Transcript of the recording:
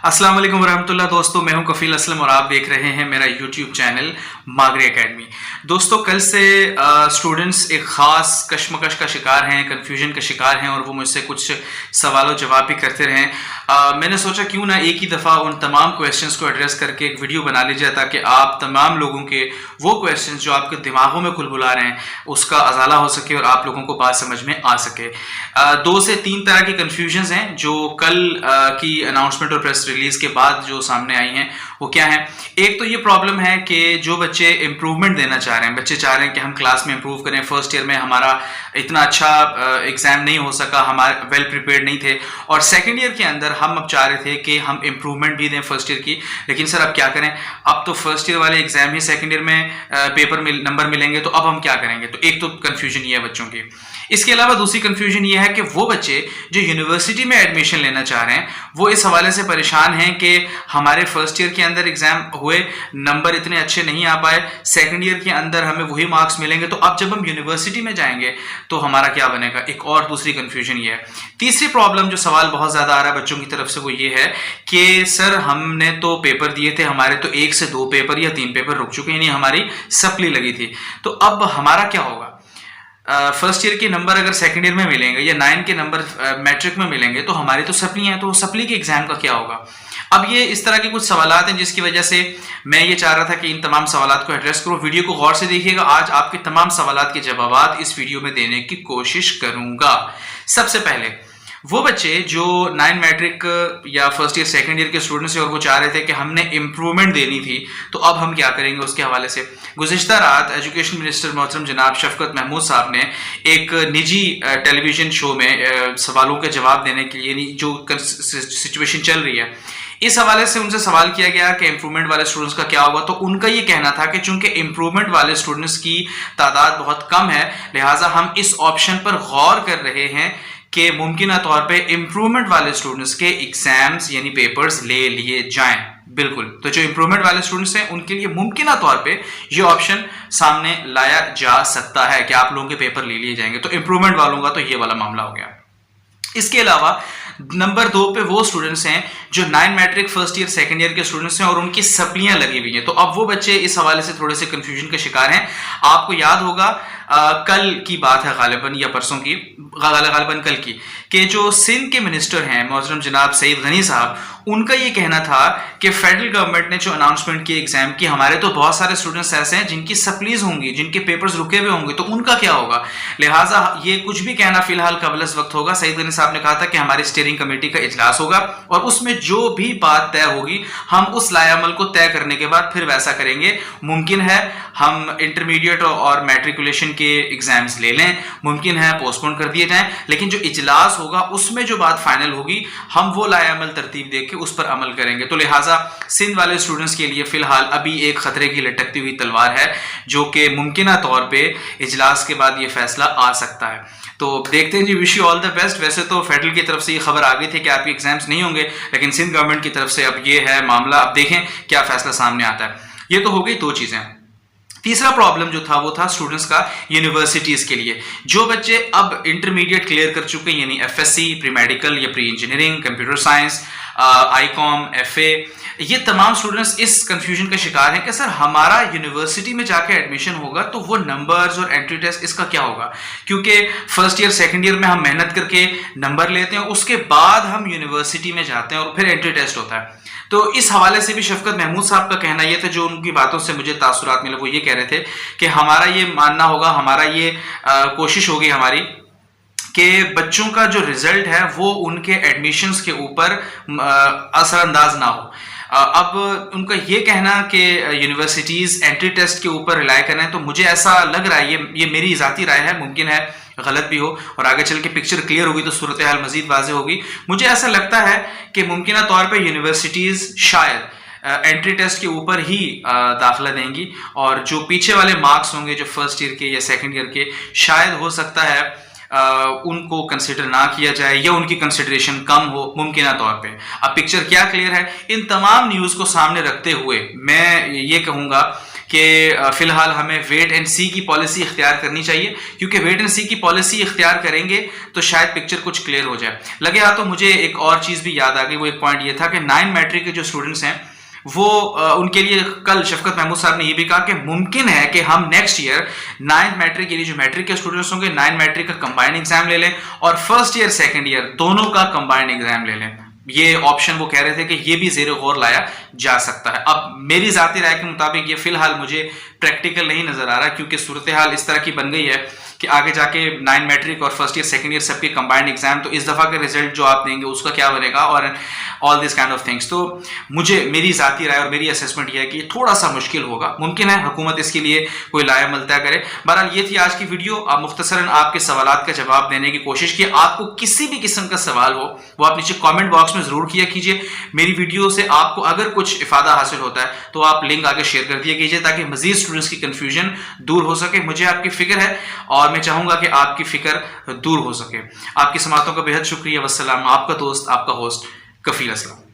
अस्सलाम वालेकुम वरहमतुल्लाह। दोस्तों, मैं हूं कफील असलम और आप देख रहे हैं मेरा यूट्यूब चैनल मागरे एकेडमी। दोस्तों, कल से स्टूडेंट्स एक ख़ास कश्मकश का शिकार हैं, कन्फ्यूजन का शिकार हैं और वो मुझसे कुछ सवालों जवाब भी करते रहें। मैंने सोचा क्यों ना एक ही दफ़ा उन तमाम क्वेश्चंस को एड्रेस करके एक वीडियो बना लीजिए ताकि आप तमाम लोगों के वो क्वेश्चंस जो आपके दिमागों में खुलबुला रहे हैं उसका अजाला हो सके और आप लोगों को बात समझ में आ सके। 2 से 3 तरह की कन्फ्यूजन्स हैं जो कल की अनाउंसमेंट और प्रेस रिलीज के बाद जो सामने आई हैं। वो क्या है? एक तो ये प्रॉब्लम है कि जो बच्चे इंप्रूवमेंट देना चाह रहे हैं, बच्चे चाह रहे हैं कि हम क्लास में इंप्रूव करें, फर्स्ट ईयर में हमारा इतना अच्छा एग्जाम नहीं हो सका, हमारे वेल प्रिपेयर्ड नहीं थे और सेकंड ईयर के अंदर हम अब चाह रहे थे कि हम इंप्रूवमेंट भी दें फर्स्ट ईयर की। लेकिन सर अब क्या करें, अब तो फर्स्ट ईयर वाले एग्जाम ही सेकंड ईयर में पेपर नंबर मिलेंगे, तो अब हम क्या करेंगे? तो एक तो कन्फ्यूजन ये है बच्चों की। इसके अलावा दूसरी कंफ्यूजन ये है कि वो बच्चे जो यूनिवर्सिटी में एडमिशन लेना चाह रहे हैं वो इस हवाले से परेशान हैं कि हमारे फर्स्ट ईयर के अंदर एग्जाम हुए, नंबर इतने अच्छे नहीं आ पाए, सेकंड ईयर के अंदर हमें वही मार्क्स मिलेंगे, तो अब जब हम यूनिवर्सिटी में जाएंगे तो हमारा क्या बनेगा? एक और दूसरी कंफ्यूजन ये है। तीसरी प्रॉब्लम जो सवाल बहुत ज्यादा आ रहा है बच्चों की तरफ से वो ये है कि सर हमने तो पेपर दिए थे, हमारे तो 1 से 2 पेपर या 3 पेपर रुक चुके हैं, यानी हमारी सप्ली लगी थी, तो अब हमारा क्या होगा? फर्स्ट ईयर के नंबर अगर सेकंड ईयर में मिलेंगे या 9 के नंबर मैट्रिक में मिलेंगे तो हमारी तो सप्ली है, तो सप्ली के एग्जाम का क्या होगा? अब ये इस तरह के कुछ सवालात हैं जिसकी वजह से मैं ये चाह रहा था कि इन तमाम सवालात को एड्रेस करो। वीडियो को गौर से देखिएगा, आज आपके तमाम सवालात के जवाब इस वीडियो में देने की कोशिश करूंगा। सबसे पहले वो बच्चे जो 9 मैट्रिक या फर्स्ट ईयर सेकंड ईयर के स्टूडेंट्स हैं और वो चाह रहे थे कि हमने इंप्रूवमेंट देनी थी, तो अब हम क्या करेंगे उसके हवाले से। गुज़िश्ता रात एजुकेशन मिनिस्टर मोहतरम जनाब शफकत महमूद साहब ने एक निजी टेलीविजन शो में सवालों के जवाब देने के लिए जो सिचुएशन चल रही है इस हवाले से उनसे सवाल किया गया कि इंप्रूवमेंट वाले स्टूडेंट्स का क्या होगा, तो उनका ये कहना था कि चूंकि इंप्रूवमेंट वाले स्टूडेंट्स की तादाद बहुत कम है, लिहाजा हम इस ऑप्शन पर गौर कर रहे हैं कि मुमकिन तौर पे इंप्रूवमेंट वाले स्टूडेंट्स के एग्जाम्स यानी पेपर्स ले लिए जाएं। बिल्कुल, तो जो इंप्रूवमेंट वाले स्टूडेंट्स हैं उनके लिए मुमकिन तौर पे ये ऑप्शन सामने लाया जा सकता है कि आप लोगों के पेपर ले लिए जाएंगे। तो इंप्रूवमेंट वालों का तो ये वाला मामला हो गया। इसके अलावा नंबर 2 पे वो स्टूडेंट्स हैं जो 9 matric first year second year के स्टूडेंट्स हैं और उनकी सप्लियां लगी हुई हैं, तो अब वो बच्चे इस हवाले से थोड़े से कंफ्यूजन के शिकार हैं। आपको याद होगा कल की बात है गालिबन या परसों की, गालिबन कल की, कि जो सिंध के मिनिस्टर हैं मोहतरम जनाब सईद गनी साहब, उनका ये कहना था कि फेडरल गवर्नमेंट ने जो अनाउंसमेंट की एग्जाम की, हमारे तो बहुत सारे स्टूडेंट्स ऐसे हैं जिनकी सप्लीज होंगी, जिनके पेपर्स रुके हुए होंगे, तो उनका क्या होगा? लिहाजा ये कुछ भी कहना फिलहाल कबलस वक्त होगा। सईद गनी साहब ने कहा था कि हमारी स्टीयरिंग कमेटी का इजलास होगा और उसमें जो भी बात तय होगी हम उस लायामल को तय करने के बाद फिर वैसा करेंगे। मुमकिन है हम इंटरमीडिएट और मैट्रिकुलेशन के एग्जाम्स ले लें, मुमकिन है पोस्टपोन कर दिए जाएं, लेकिन जो इजलास होगा उसमें जो बात फाइनल होगी हम वो लायामल तरतीब देख के उस पर अमल करेंगे। तो लिहाजा सिंध वाले स्टूडेंट्स के लिए फिलहाल अभी एक खतरे की लटकती हुई तलवार है जो कि मुमकिन तौर पे इजलास के बाद ये फैसला आ सकता है। तो देखते हैं जी, wish you all the best. वैसे तो फेडरल की तरफ से ये खबर आ गई थी कि आपके एग्जाम्स नहीं होंगे, लेकिन सिंध गवर्नमेंट की तरफ से अब ये है मामला, अब देखें क्या फैसला सामने आता है। ये तो हो गई 2 चीजें। तीसरा प्रॉब्लम जो था वो था स्टूडेंट्स का यूनिवर्सिटीज के लिए। जो बच्चे अब इंटरमीडिएट क्लियर कर चुके हैं यानी एफएससी, प्री मेडिकल या pre engineering, computer science, Icom, FA, ये तमाम स्टूडेंट्स इस कंफ्यूजन का शिकार हैं कि सर हमारा यूनिवर्सिटी में जाके एडमिशन होगा तो वो नंबर्स और एंट्री टेस्ट इसका क्या होगा? क्योंकि फर्स्ट ईयर सेकंड ईयर में हम मेहनत करके नंबर लेते हैं, उसके बाद हम यूनिवर्सिटी में जाते हैं और फिर एंट्री टेस्ट होता है। तो इस हवाले से भी शफकत महमूद साहब का कहना यह था, जो उनकी बातों से मुझे तासुरात मिले, वो ये कह रहे थे कि हमारा ये मानना होगा, हमारा ये कोशिश होगी हमारी कि बच्चों का जो रिजल्ट है वो उनके एडमिशन्स के ऊपर असरअंदाज ना हो। अब उनका ये कहना कि यूनिवर्सिटीज एंट्री टेस्ट के ऊपर रिलाय करें, तो मुझे ऐसा लग रहा है, ये मेरी ज़ाती राय है, मुमकिन है गलत भी हो और आगे चल के पिक्चर क्लियर होगी तो सूरत हाल मजीद वाज़े होगी। मुझे ऐसा लगता है कि मुमकिन तौर पे यूनिवर्सिटीज़ शायद एंट्री टेस्ट के ऊपर ही दाखिला देंगी और जो पीछे वाले मार्क्स होंगे जो फर्स्ट ईयर के या सेकंड ईयर के, शायद हो सकता है उनको कंसिडर ना किया जाए या उनकी कंसिडरेशन कम हो मुमकिन तौर पे। अब पिक्चर क्या क्लियर है? इन तमाम न्यूज़ को सामने रखते हुए मैं ये कहूँगा कि फ़िलहाल हमें वेट एंड सी की पॉलिसी इख्तियार करनी चाहिए, क्योंकि वेट एंड सी की पॉलिसी इख्तियार करेंगे तो शायद पिक्चर कुछ क्लियर हो जाए। लगे हाथ तो मुझे एक और चीज़ भी याद आ गई, वो एक पॉइंट ये था कि 9 मैट्रिक के जो स्टूडेंट्स हैं वो उनके लिए कल शफकत महमूद साहब ने ये भी कहा कि मुमकिन है कि हम नेक्स्ट ईयर 9 मैट्रिक यानी जो मैट्रिक के स्टूडेंट्स होंगे 9 मैट्रिक का कंबाइंड एग्जाम ले लें और फर्स्ट ईयर सेकंड ईयर दोनों का कंबाइंड एग्जाम ले लें। ये ऑप्शन वो कह रहे थे कि ये भी ज़ेर गौर लाया जा सकता है। अब मेरी ज़ाती राय के मुताबिक ये फिलहाल मुझे प्रैक्टिकल नहीं नज़र आ रहा, क्योंकि सूरत हाल इस तरह की बन गई है कि आगे जाके 9 मैट्रिक और फर्स्ट ईयर सेकंड ईयर सबके कंबाइंड एग्जाम, तो इस दफ़ा के रिजल्ट जो आप देंगे उसका क्या बनेगा और all this kind of things. तो मुझे मेरी ज़ाती राय और मेरी असेसमेंट यह है कि थोड़ा सा मुश्किल होगा। मुमकिन है हुकूमत इसके लिए कोई लाएमल तय करे। बहरहाल ये थी आज की वीडियो। आप मुख्तसरन आपके सवालात का जवाब देने की कोशिश की। आपको किसी भी किस्म का सवाल हो वो आप नीचे कॉमेंट बॉक्स में ज़रूर किया कीजिए। मेरी वीडियो से आपको अगर कुछ इफादा हासिल होता है तो आप लिंक आगे शेयर कर दिया कीजिए ताकि मजीद स्टूडेंट्स की कन्फ्यूजन दूर हो सके। मुझे आपकी फिक्र है और मैं चाहूंगा कि आपकी फिक्र दूर हो सके। आपकी समातों का बेहद शुक्रिया। वस्सलाम। आपका दोस्त, आपका होस्ट कफील असलम।